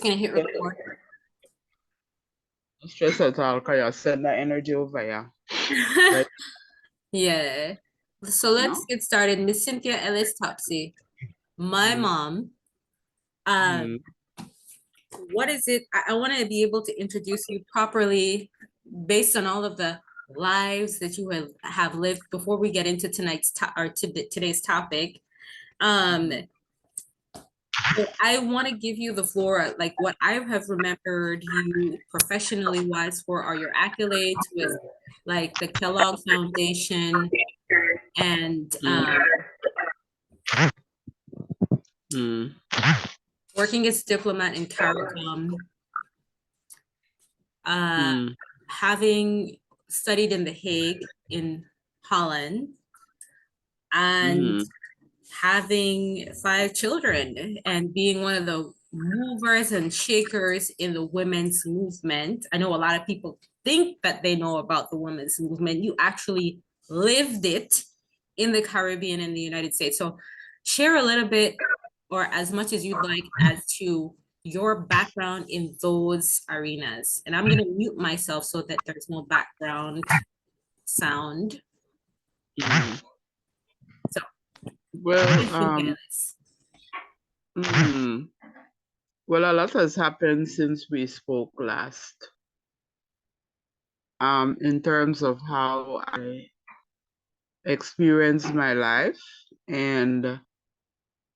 gonna hit record. No stress at all, because you send that energy over here. Like, Yeah. So you let's know? get started. Miss Cynthia Ellis Topsey. My Mm, mom, um, mm, what is it? I want to be able to introduce you properly based on all of the lives that you have lived before we get into today's topic. Um, so I want to give you the floor, like what I have remembered you professionally wise for are your accolades with like the Kellogg Foundation and mm, mm, working as diplomat in CARICOM, uh, mm, having studied in The Hague in Holland, and mm, having 5 children and being one of the movers and shakers in the women's movement. I know a lot of people think that they know about the women's movement. You actually lived it in the Caribbean and the United States. So share a little bit or as much as you'd like as to your background in those arenas. And I'm going to mute myself so that there's no background sound. mm. So, Well, Ellis. mm, well, a lot has happened since we spoke last. In terms of how I experienced my life and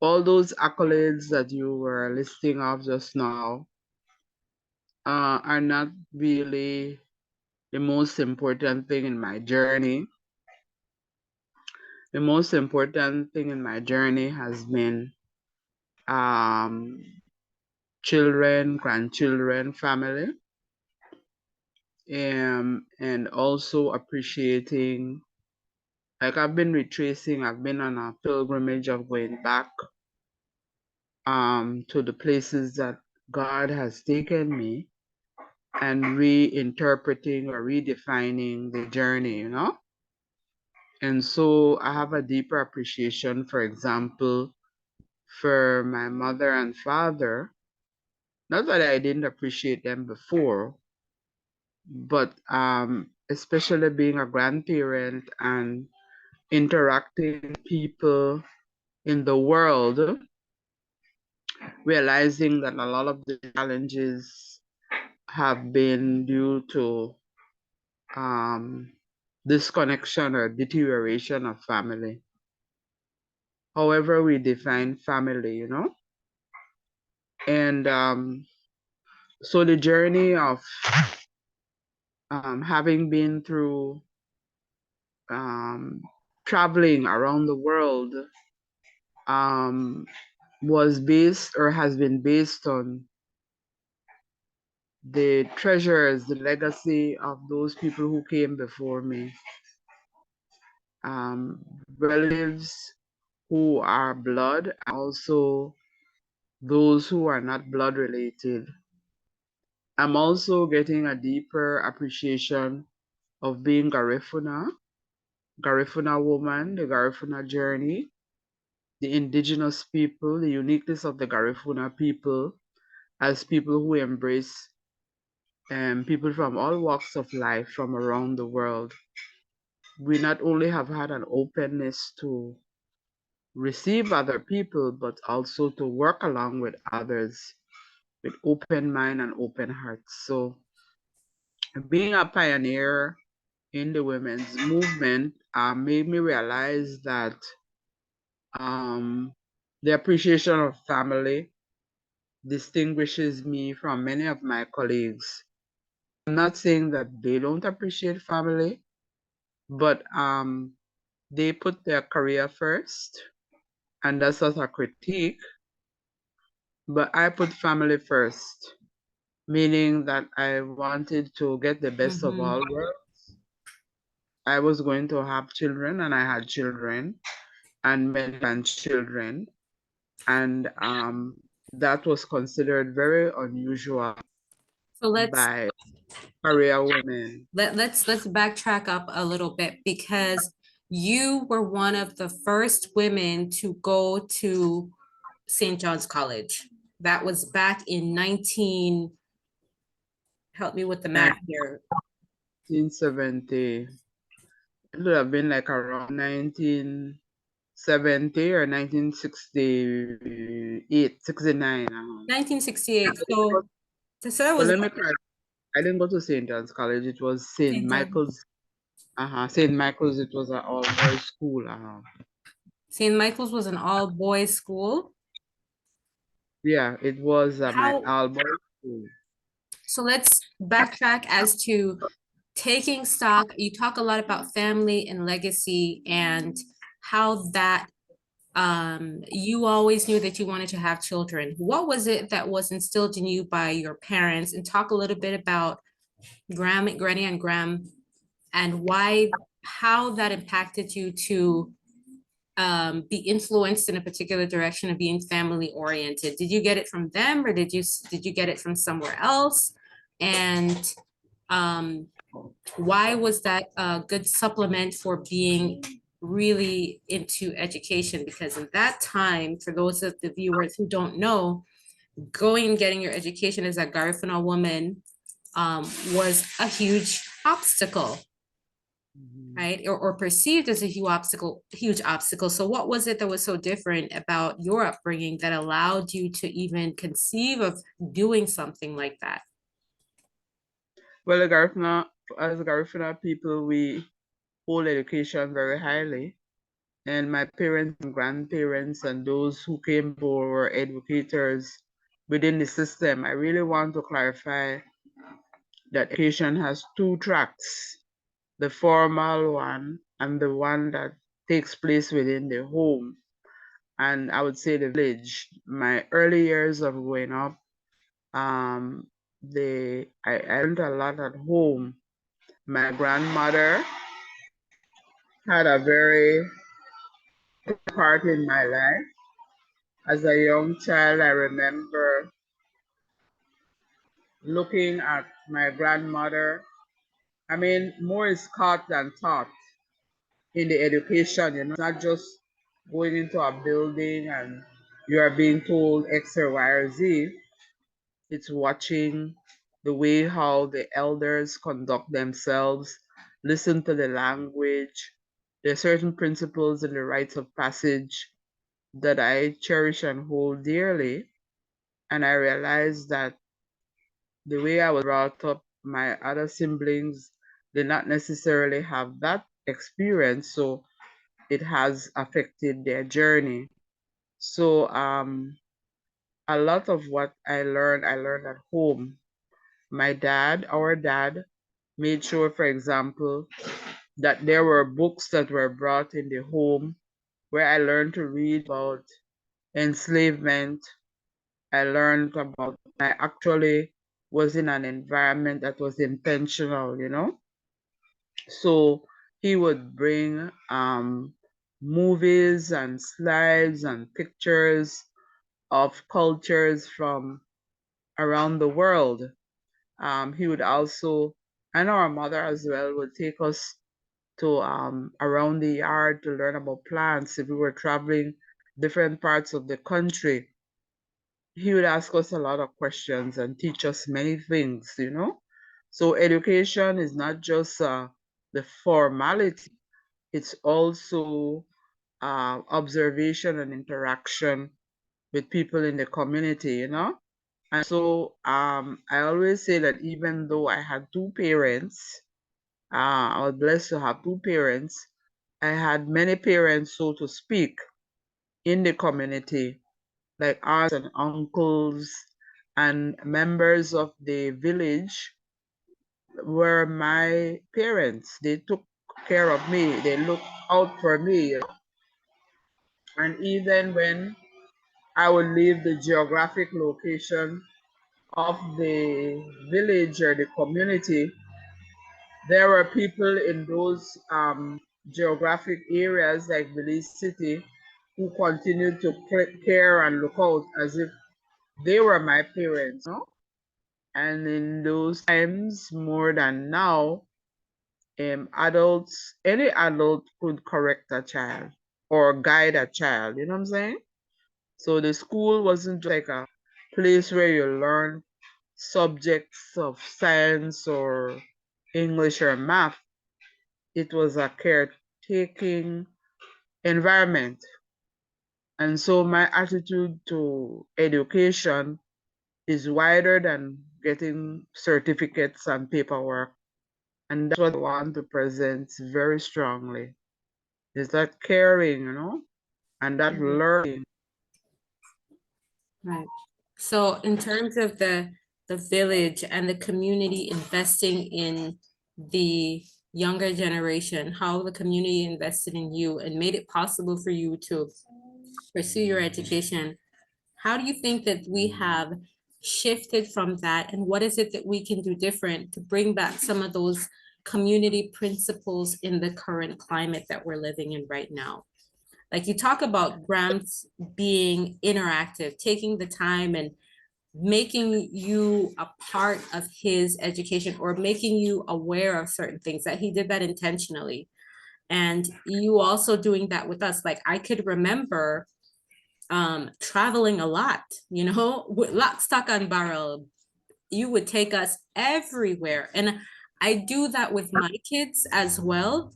all those accolades that you were listing off just now, are not really the most important thing in my journey. The most important thing in my journey has been um, children, grandchildren, family, and also appreciating. Like I've been retracing, I've been on a pilgrimage of going back to the places that God has taken me and reinterpreting or redefining the journey, you know? And so I have a deeper appreciation, for example, for my mother and father. Not that I didn't appreciate them before, but especially being a grandparent and interacting with people in the world, realizing that a lot of the challenges have been due to disconnection or deterioration of family. However, we define family, you know? And so the journey of having been through traveling around the world um, was based or has been based on the treasures, the legacy of those people who came before me. Relatives who are blood, and also those who are not blood related. I'm also getting a deeper appreciation of being Garifuna woman, the Garifuna journey, the indigenous people, the uniqueness of the Garifuna people as people who embrace people from all walks of life from around the world. We not only have had an openness to receive other people, but also to work along with others with open mind and open hearts. So being a pioneer in the women's movement made me realize that the appreciation of family distinguishes me from many of my colleagues. I'm not saying that they don't appreciate family, but they put their career first, and that's not a critique, but I put family first, meaning that I wanted to get the best of all worlds. I was going to have children, and I had children and many grandchildren, and that was considered very unusual So by career women. let's backtrack up a little bit because you were one of the first women to go to St. John's College. That was back in 19, help me with the math here. 1970. It would have been like around 1970 or 1968, 69. 1968. So that But was let me correct. I didn't go to St. John's College. It was St. St. John. Michael's. St. Michael's. It was an all-boys school. St. Michael's was an all-boys school. Yeah, it was my How, all-boys school. so let's backtrack as to taking stock. You talk a lot about family and legacy and how that you always knew that you wanted to have children. What was it that was instilled in you by your parents? And talk a little bit about Granny and Gram and why, how that impacted you to be influenced in a particular direction of being family oriented. Did you get it from them, or did you get it from somewhere else? And why was that a good supplement for being really into education? Because in that time, for those of the viewers who don't know, going and getting your education as a Garifuna woman was a huge obstacle, right? Or perceived as a huge obstacle. So what was it that was so different about your upbringing that allowed you to even conceive of doing something like that? Well, as Garifuna people, we hold education very highly. And my parents and grandparents and those who came before were educators within the system. I really want to clarify that education has two tracks, the formal one and the one that takes place within the home. And I would say the village. My early years of growing up, I learned a lot at home. My grandmother had a very part in my life. As a young child, I remember looking at my grandmother. I mean, more is caught than taught in the education, you know, it's not just going into a building and you are being told X or Y or Z. It's watching the way how the elders conduct themselves, listen to the language. There are certain principles in the rites of passage that I cherish and hold dearly. And I realized that the way I was brought up, my other siblings did not necessarily have that experience, so it has affected their journey. So a lot of what I learned at home. Our dad, made sure, for example, that there were books that were brought in the home where I learned to read about enslavement. I actually was in an environment that was intentional, you know. So he would bring movies and slides and pictures of cultures from around the world. He would also, and our mother as well, would take us to around the yard to learn about plants. If we were traveling different parts of the country, he would ask us a lot of questions and teach us many things, you know. So education is not just the formality, it's also observation and interaction with people in the community, you know. And so I always say that even though I had two parents, I was blessed to have two parents, I had many parents, so to speak, in the community, like aunts and uncles and members of the village were my parents. They took care of me, they looked out for me. And even when I would leave the geographic location of the village or the community, there were people in those geographic areas like Belize City who continued to care and look out as if they were my parents. You know? And in those times, more than now, any adult could correct a child or guide a child. You know what I'm saying? So the school wasn't just like a place where you learn subjects of science or English or math. It was a caretaking environment. And so my attitude to education is wider than getting certificates and paperwork. And that's what I want to present very strongly. Is that caring, and that learning. Right. So in terms of the village and the community investing in the younger generation, how the community invested in you and made it possible for you to pursue your education, how do you think that we have shifted from that? And what is it that we can do different to bring back some of those community principles in the current climate that we're living in right now? Like you talk about Grams being interactive, taking the time and making you a part of his education or making you aware of certain things, that he did that intentionally. And you also doing that with us. Like I could remember traveling a lot, with lock, stock, and barrel. You would take us everywhere. And I do that with my kids as well,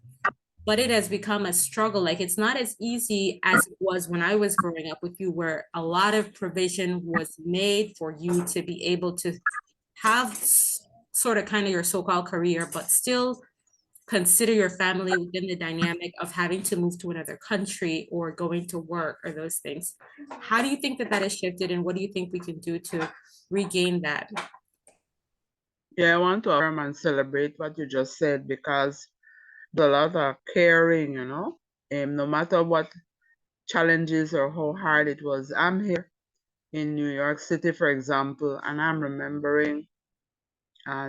but it has become a struggle. Like it's not as easy as it was when I was growing up with you, where a lot of provision was made for you to be able to have sort of kind of your so-called career, but still consider your family within the dynamic of having to move to another country or going to work or those things. How do you think that that has shifted, and what do you think we can do to regain that? Yeah, I want to affirm and celebrate what you just said because there's a lot of caring, no matter what challenges or how hard it was. I'm here in New York City, for example, and I'm remembering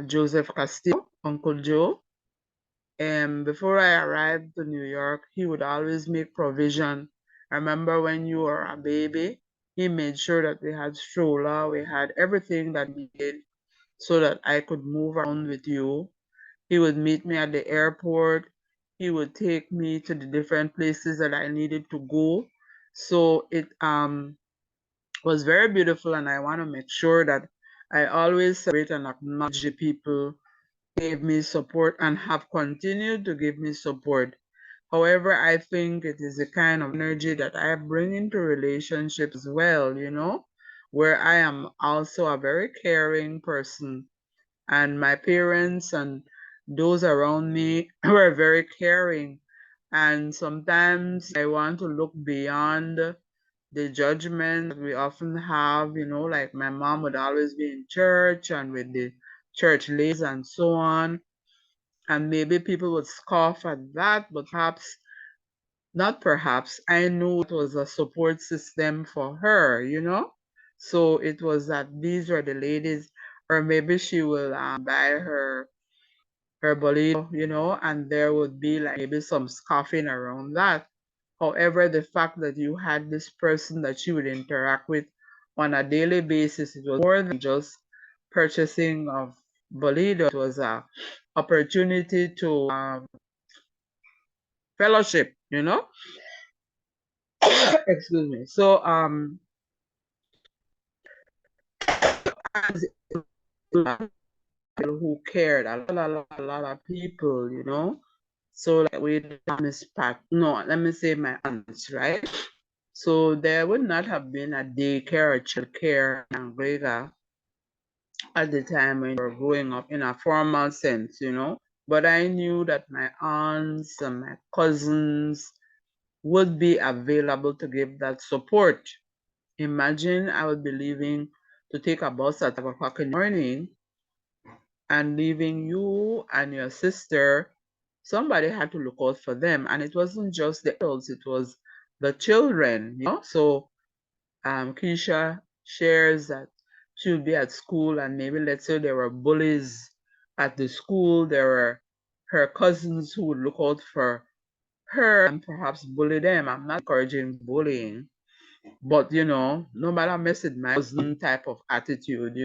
Joseph Castillo, Uncle Joe. And before I arrived to New York, he would always make provision. I remember when you were a baby, he made sure that we had stroller, we had everything that we needed so that I could move around with you. He would meet me at the airport. He would take me to the different places that I needed to go. So it was very beautiful, and I want to make sure that I always celebrate and acknowledge the people who gave me support and have continued to give me support. However, I think it is the kind of energy that I bring into relationships as well, where I am also a very caring person. And my parents and those around me were very caring. And sometimes I want to look beyond the judgment that we often have, like my mom would always be in church and with the church ladies and so on. And maybe people would scoff at that, but perhaps, not perhaps, I knew it was a support system for her, So it was that these were the ladies, or maybe she will buy her bolito, and there would be like maybe some scoffing around that. However, the fact that you had this person that you would interact with on a daily basis, it was more than just purchasing of bolito. It was a opportunity to fellowship, Excuse me. So as who cared, a lot of people, So like we Miss Pat, no, let me say my aunts, right? So there would not have been a daycare or child care in Angrega at the time when we were growing up in a formal sense, But I knew that my aunts and my cousins would be available to give that support. Imagine I would be leaving to take a bus at 5 o'clock in the morning and leaving you and your sister. Somebody had to look out for them. And it wasn't just the adults, it was the children, So Keisha shares that she would be at school and maybe let's say there were bullies at the school. There were her cousins who would look out for her and perhaps bully them. I'm not encouraging bullying, but no matter mess with my cousin type of attitude,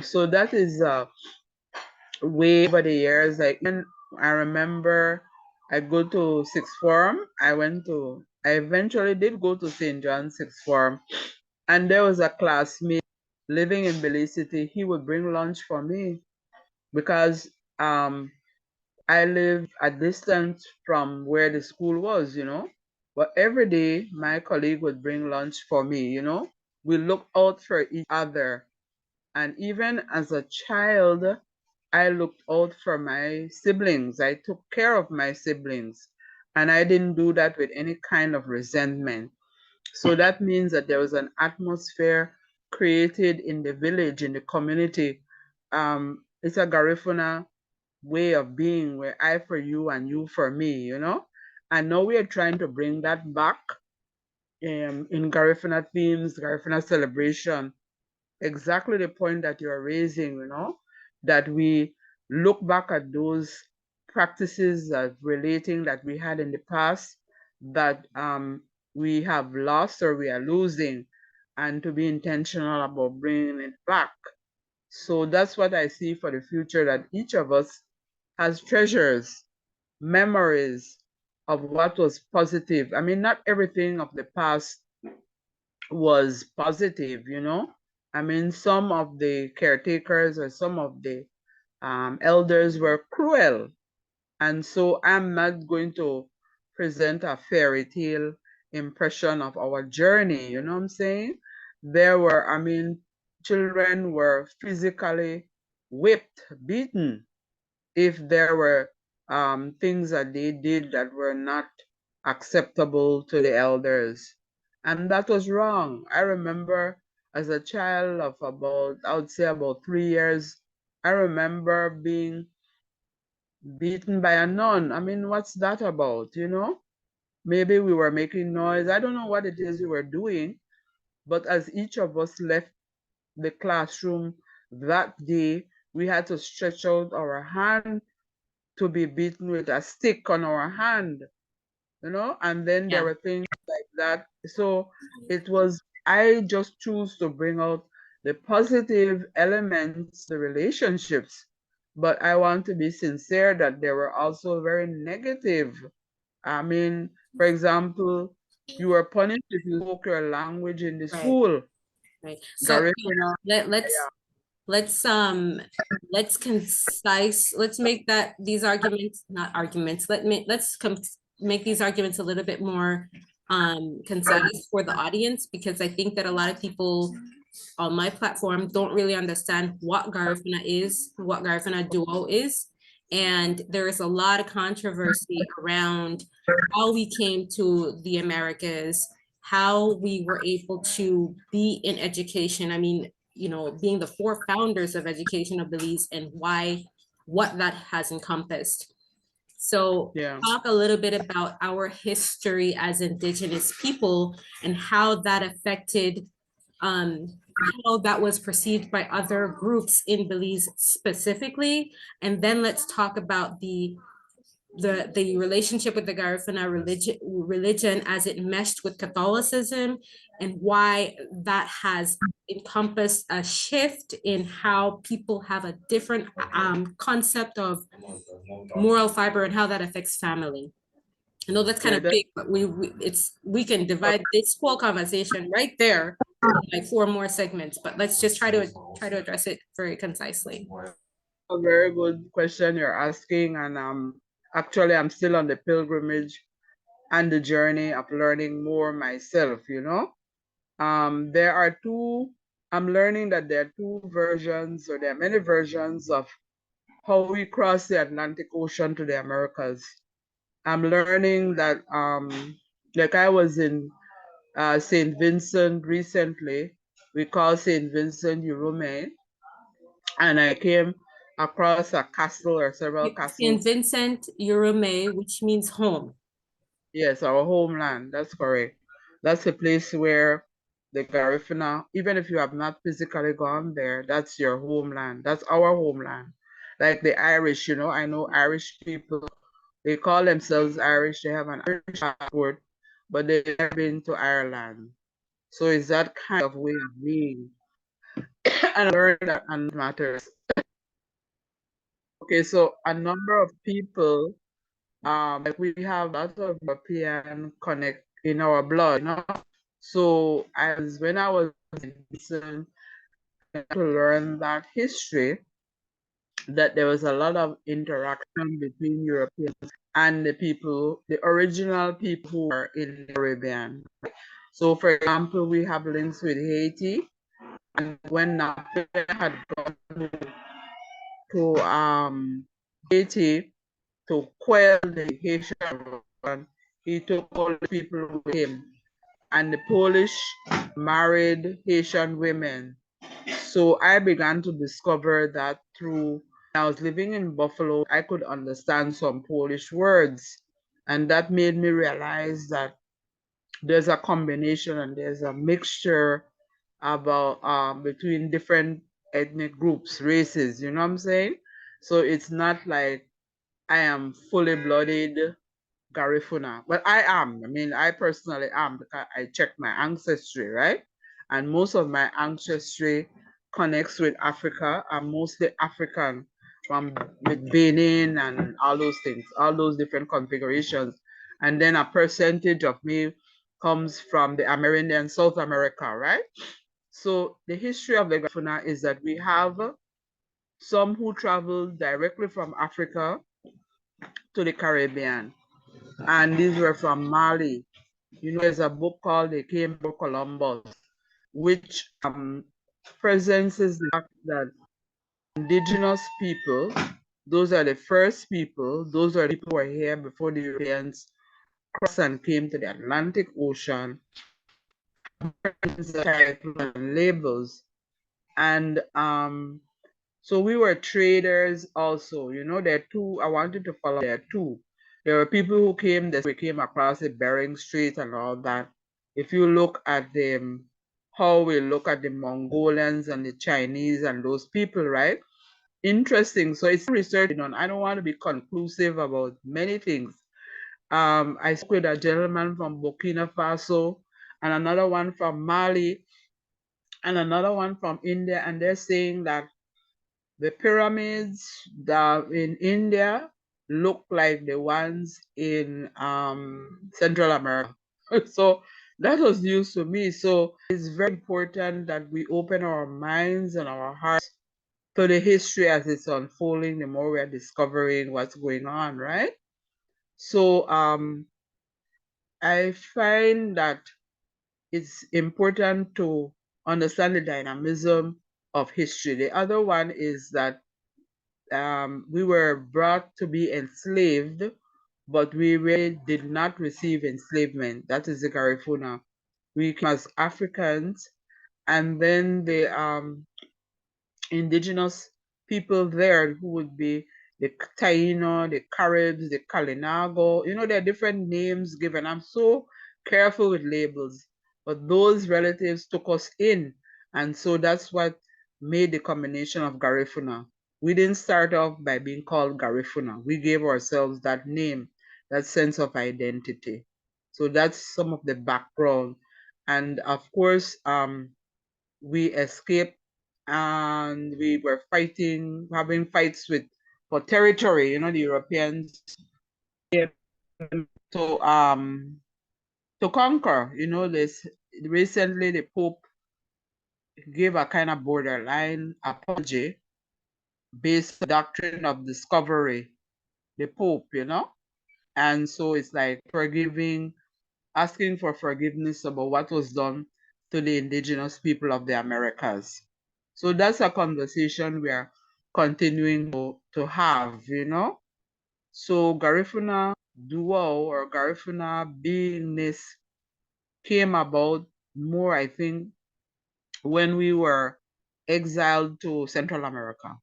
So that is way over the years. Like when I remember I go to sixth form, I eventually did go to St. John's sixth form, And there was a classmate living in Belize City. He would bring lunch for me because I live a distance from where the school was, you know. But every day, my colleague would bring lunch for me, you know. We look out for each other. And even as a child, I looked out for my siblings. I took care of my siblings. And I didn't do that with any kind of resentment. So that means that there was an atmosphere created in the village, in the community. It's a Garifuna way of being where I for you and you for me, you know? And now we are trying to bring that back in Garifuna themes, Garifuna celebration. Exactly the point that you're raising, you know, that we look back at those practices of relating that we had in the past that we have lost or we are losing, and to be intentional about bringing it back. So that's what I see for the future, that each of us has treasures, memories of what was positive. I mean, not everything of the past was positive, you know. I mean, some of the caretakers or some of the elders were cruel. And so I'm not going to present a fairy tale impression of our journey, you know what I'm saying? There were, I mean, children were physically whipped, beaten, if there were things that they did that were not acceptable to the elders. And that was wrong. I remember as a child of about, I would say about 3 years, I remember being beaten by a nun. I mean, what's that about, you know? Maybe we were making noise. I don't know what it is we were doing, but as each of us left the classroom that day, we had to stretch out our hand to be beaten with a stick on our hand, you know, and then there Yeah. were things like that. So it was, I just choose to bring out the positive elements, the relationships, but I want to be sincere that there were also very negative. I mean, for example, you were punished if you spoke your language in the Right. school. Right. So Garifuna, let's let's let's concise, let's make that these arguments, not arguments, make these arguments a little bit more concise for the audience, because I think that a lot of people on my platform don't really understand what Garifuna is, what Garifuna Duo is. And there is a lot of controversy around how we came to the Americas, how we were able to be in education. I mean, you know, being the four founders of education of Belize, and why, what that has encompassed. So yeah, talk a little bit about our history as Indigenous people and how that affected, um, how that was perceived by other groups in Belize specifically. And then let's talk about the relationship with the Garifuna religion as it meshed with Catholicism, and why that has encompassed a shift in how people have a different concept of moral fiber and how that affects family. I know that's kind yeah, of that, big, but we can divide this whole conversation right there in like 4 more segments. But let's just try to address it very concisely. a very good question you're asking. And actually, I'm still on the pilgrimage and the journey of learning more myself, you know. There are two, I'm learning that there are two versions, or there are many versions of how we cross the Atlantic Ocean to the Americas. I'm learning that, like I was in St. Vincent recently, we call St. Vincent Urume, and I came across a castle or several Saint castles. Vincent Urume, which means home. Yes, our homeland. That's correct. That's a place where the Garifuna, even if you have not physically gone there, that's your homeland. That's our homeland. Like the Irish, you know, I know Irish people, they call themselves Irish, they have an Irish passport, but they've never been to Ireland. So it's that kind of way of being. And I learned that and matters. Okay, so a number of people, like we have a lot of European connect in our blood, you know. So when I was listen to learn that history, that there was a lot of interaction between Europeans and the people, the original people who were in the Caribbean. So, for example, we have links with Haiti, and when Napoleon had gone to Haiti to quell the Haitian Revolution, he took all the people with him, and the Polish married Haitian women. So I began to discover that through, when I was living in Buffalo, I could understand some Polish words. And that made me realize that there's a combination and there's a mixture about between different ethnic groups, races, you know what I'm saying? So it's not like I am fully blooded Garifuna. But I am. I mean, I personally am because I checked my ancestry, right? And most of my ancestry connects with Africa. I'm mostly African from with Benin and all those things, all those different configurations. And then a percentage of me comes from the Amerindian South America, right? So the history of the Garifuna is that we have some who traveled directly from Africa to the Caribbean, and these were from Mali. You know, there's a book called They Came for Columbus, which presents the fact that indigenous people, those are the first people, those are the people who were here before the Europeans crossed and came to the Atlantic Ocean, and labels. And so we were traders also. You know, there are two, I wanted to follow, there are two. There were people who came, we came across the Bering Strait and all that. If you look at them, how we look at the Mongolians and the Chinese and those people, right? Interesting. So it's research on. I don't want to be conclusive about many things. I spoke with a gentleman from Burkina Faso and another one from Mali and another one from India, and they're saying that the pyramids that in India look like the ones in Central America. So that was news to me. So it's very important that we open our minds and our hearts to the history as it's unfolding, the more we're discovering what's going on, right? So I find that it's important to understand the dynamism of history. The other one is that we were brought to be enslaved, but we really did not receive enslavement. That is the Garifuna. We came as Africans, and then the indigenous people there who would be the Taino, the Caribs, the Kalinago. You know, there are different names given. I'm so careful with labels, but those relatives took us in. And so that's what made the combination of Garifuna. We didn't start off by being called Garifuna. We gave ourselves that name, that sense of identity. So that's some of the background. And of course, we escaped and we were fighting, having fights with for territory. You know, the Europeans came to conquer. You know, this recently the Pope gave a kind of borderline apology based on the doctrine of discovery. The Pope, you know, and so it's like forgiving, asking for forgiveness about what was done to the indigenous people of the Americas. So that's a conversation we are continuing to have, you know. So Garifuna duo or Garifuna beingness came about more, I think, when we were exiled to Central America.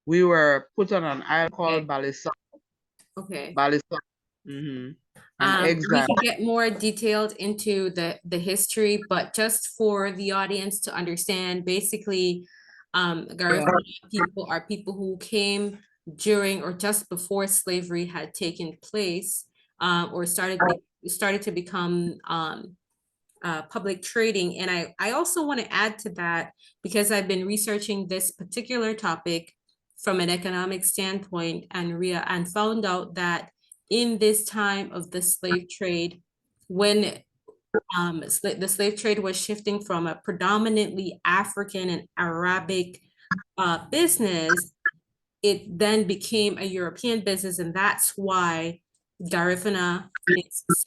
We were put on an island called Balisar. Okay. Balisar. Mm-hmm. And We exile. can get more detailed into the history, but just for the audience to understand, basically, Garifuna people are people who came during or just before slavery had taken place, or started to become public trading. And I also want to add to that, because I've been researching this particular topic from an economic standpoint, and found out that in this time of the slave trade, when the slave trade was shifting from a predominantly African and Arabic business, it then became a European business, and that's why Garifuna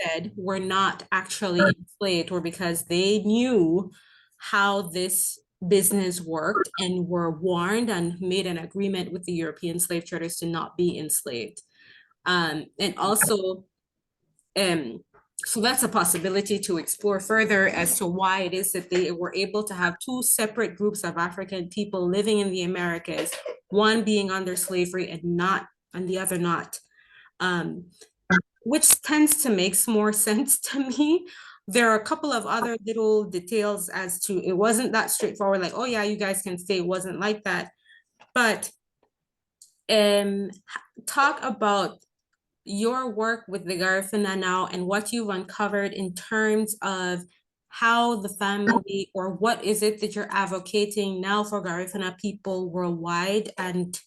said were not actually enslaved, or because they knew how this business worked and were warned and made an agreement with the European slave traders to not be enslaved. And also, um, so that's a possibility to explore further as to why it is that they were able to have two separate groups of African people living in the Americas, one being under slavery and the other not. Which tends to make more sense to me. There are a couple of other little details as to it wasn't that straightforward, like, oh yeah, you guys can stay. It wasn't like that. But talk about your work with the Garifuna now and what you've uncovered in terms of how the family, or what is it that you're advocating now for Garifuna people worldwide and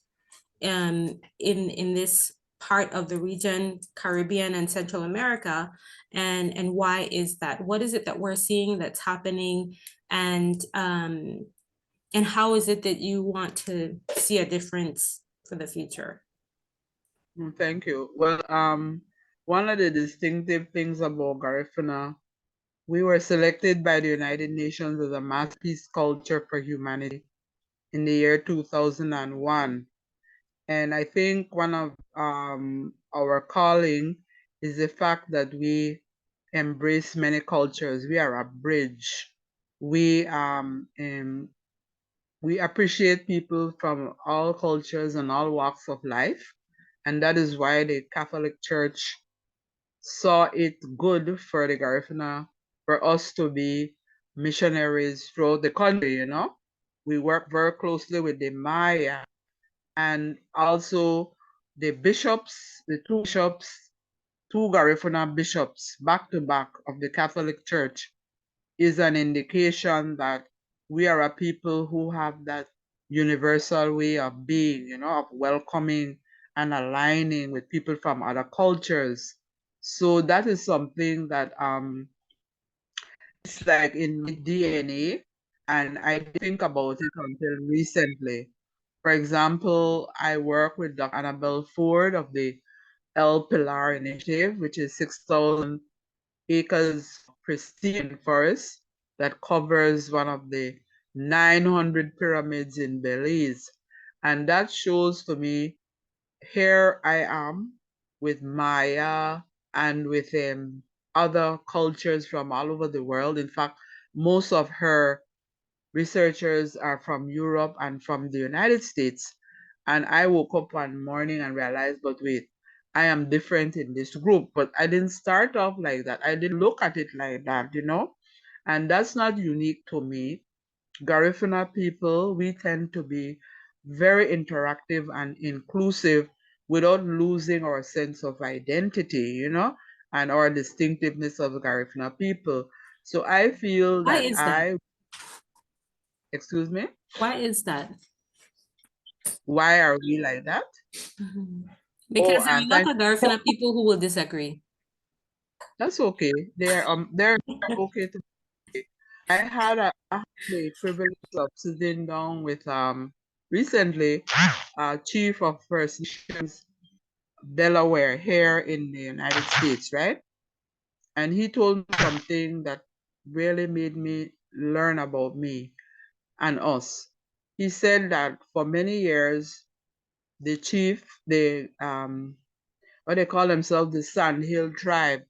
in this part of the region, Caribbean and Central America, and why is that? What is it that we're seeing that's happening, and how is it that you want to see a difference for the future? Thank you. Well, one of the distinctive things about Garifuna, we were selected by the United Nations as a masterpiece culture for humanity in the year 2001. And I think one of our calling is the fact that we embrace many cultures. We are a bridge. We appreciate people from all cultures and all walks of life. And that is why the Catholic Church saw it good for the Garifuna, for us to be missionaries throughout the country, you know. We work very closely with the Maya and also the bishops, the two Garifuna bishops back to back of the Catholic Church is an indication that we are a people who have that universal way of being, you know, of welcoming and aligning with people from other cultures. So that is something that it's like in my DNA, and I didn't think about it until recently. For example, I work with Dr. Annabelle Ford of the El Pilar Initiative, which is 6,000 acres of pristine forest that covers one of the 900 pyramids in Belize. And that shows to me, here I am with Maya and with other cultures from all over the world. In fact, most of her researchers are from Europe and from the United States. And I woke up one morning and realized, but wait, I am different in this group. But I didn't start off like that. I didn't look at it like that, you know? And that's not unique to me. Garifuna people, we tend to be very interactive and inclusive without losing our sense of identity, you know, and our distinctiveness of Garifuna people. So I feel Why that is that? excuse me, Why is that? why are we like that? Mhm. Oh, Because there are and a lot thank of Garifuna people who will disagree. that's okay. They're okay to be. I had the privilege of sitting down with recently chief of First Nations Delaware here in the United States, right? And he told me something that really made me learn about me and us. He said that for many years, the chief, the what they call themselves, the Sand Hill tribe,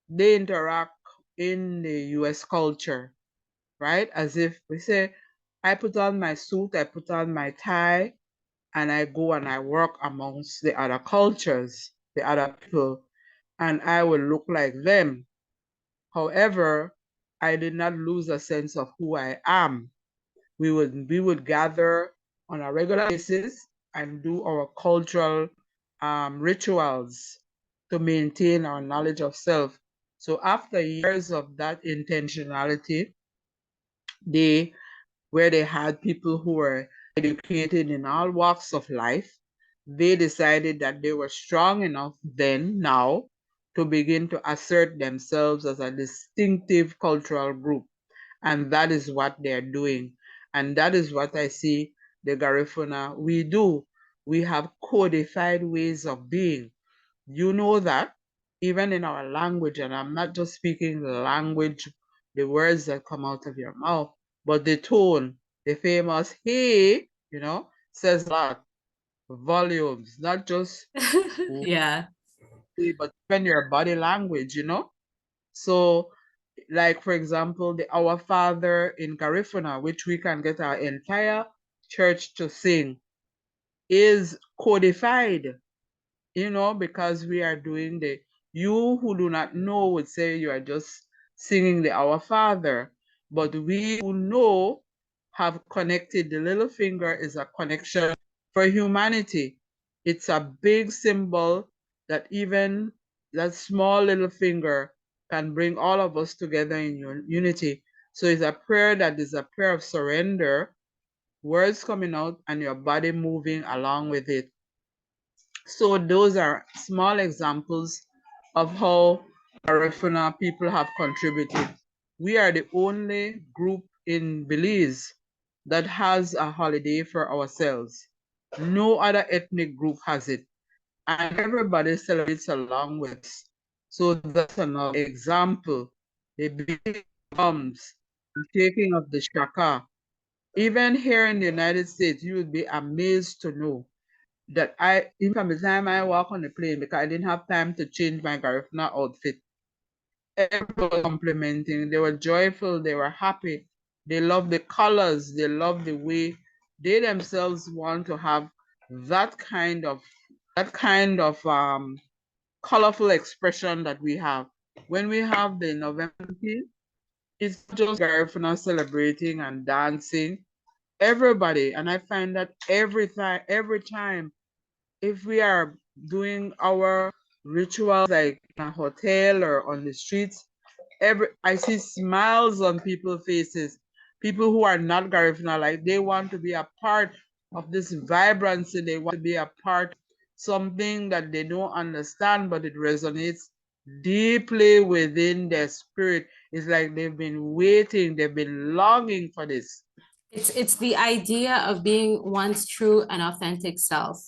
they interact in the US culture, right? As if we say, I put on my suit, I put on my tie, and I go and I work amongst the other cultures, the other people, and I will look like them. However, I did not lose a sense of who I am. We would gather on a regular basis and do our cultural rituals to maintain our knowledge of self. So after years of that intentionality, they where they had people who were educated in all walks of life, they decided that they were strong enough then now to begin to assert themselves as a distinctive cultural group. And that is what they're doing. And that is what I see the Garifuna we do. We have codified ways of being. You know that even in our language, and I'm not just speaking the language, the words that come out of your mouth, but the tone, the famous hey, says a lot. Volumes, not just Yeah. but even your body language, So, like for example, the Our Father in Garifuna, which we can get our entire church to sing, is codified, because we are doing you who do not know would say you are just singing the Our Father, but we who know have connected. The little finger is a connection for humanity. It's a big symbol that even that small little finger can bring all of us together in unity. So it's a prayer that is a prayer of surrender, words coming out and your body moving along with it. So those are small examples of how Garifuna people have contributed. We are the only group in Belize that has a holiday for ourselves. No other ethnic group has it. And everybody celebrates along with us. So that's another example. The big drums, the shaking of the shaka. Even here in the United States, you would be amazed to know that even from the time I walk on the plane, because I didn't have time to change my Garifuna outfit, everybody was complimenting. They were joyful. They were happy. They love the colors. They love the way they themselves want to have that kind of colorful expression that we have. When we have the November 15th, it's not just Garifuna celebrating and dancing. Everybody, and I find that every time if we are doing our rituals like in a hotel or on the streets, I see smiles on people's faces. People who are not Garifuna, like they want to be a part of this vibrancy. They want to be a part of something that they don't understand, but it resonates deeply within their spirit. It's like they've been waiting, they've been longing for this. It's the idea of being one's true and authentic self.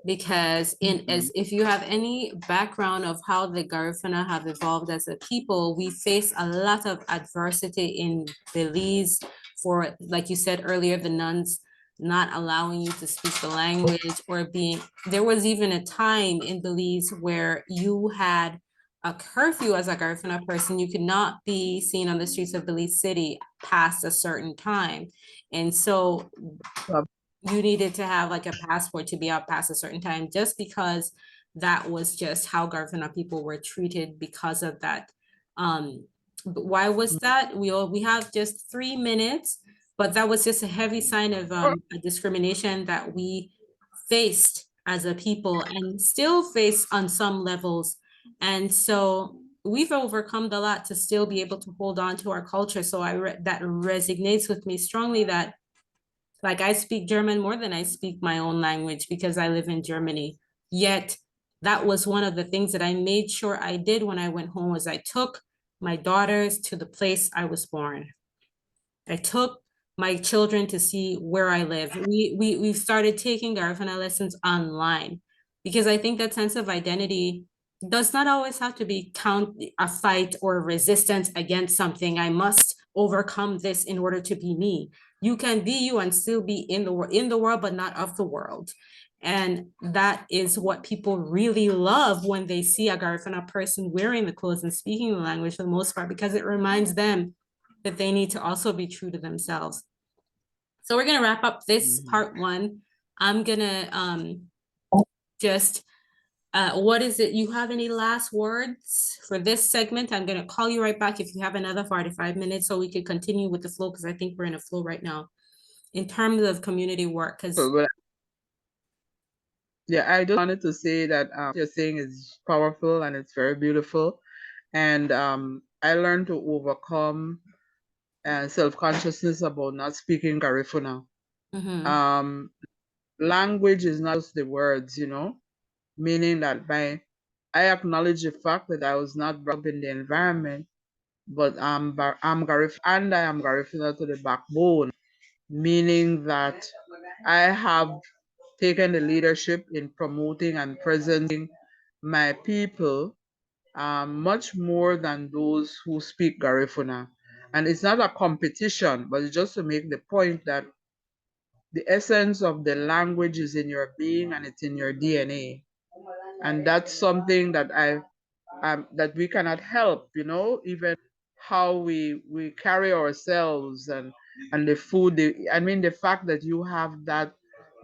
Because as if you have any background of how the Garifuna have evolved as a people, we face a lot of adversity in Belize for, like you said earlier, the nuns not allowing you to speak the language or there was even a time in Belize where you had a curfew as a Garifuna person. You could not be seen on the streets of Belize City past a certain time. And so you needed to have like a passport to be out past a certain time, just because that was just how Garifuna people were treated because of that. But why was that? We have just 3 minutes, but that was just a heavy sign of a discrimination that we faced as a people and still face on some levels. And so we've overcome a lot to still be able to hold on to our culture. So that resonates with me strongly, that like I speak German more than I speak my own language because I live in Germany. Yet that was one of the things that I made sure I did when I went home, was I took my daughters to the place I was born. I took my children to see where I live. We've started taking Garifuna lessons online because I think that sense of identity does not always have to be a fight or resistance against something. I must overcome this in order to be me. You can be you and still be in the world, but not of the world. And that is what people really love when they see a Garifuna person wearing the clothes and speaking the language for the most part, because it reminds them that they need to also be true to themselves. So we're gonna wrap up this part one. I'm gonna just what is it? You have any last words for this segment? I'm gonna call you right back if you have another 45 minutes so we can continue with the flow, because I think we're in a flow right now in terms of community work. Because yeah, I just wanted to say that what you're saying is powerful and it's very beautiful. And I learned to overcome self-consciousness about not speaking Garifuna. Language is not just the words, meaning that I acknowledge the fact that I was not brought up in the environment, but I'm Garif and I am Garifuna to the backbone, meaning that I have taken the leadership in promoting and presenting my people much more than those who speak Garifuna. And it's not a competition, but it's just to make the point that the essence of the language is in your being and it's in your DNA. And that's something that that we cannot help, even how we carry ourselves and the food. I mean, the fact that you have that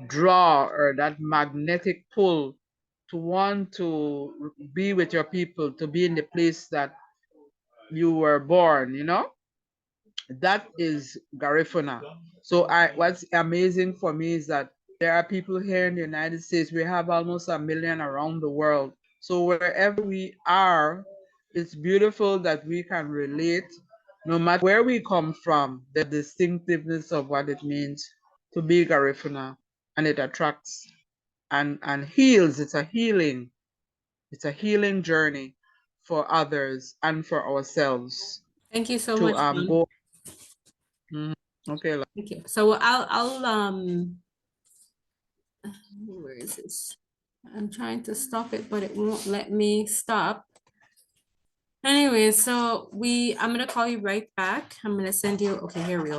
draw or that magnetic pull to want to be with your people, to be in the place that you were born, that is Garifuna. So what's amazing for me is that there are people here in the United States. We have almost 1 million around the world. So wherever we are, it's beautiful that we can relate, no matter where we come from, the distinctiveness of what it means to be Garifuna, and it attracts and heals. It's a healing. It's a healing journey for others and for ourselves Thank you so to much, Mom. go. Mhm. Okay. Thank you. So I'll where is this? I'm trying to stop it, but it won't let me stop. Anyway, so I'm gonna call you right back. I'm gonna send you, okay, here we go.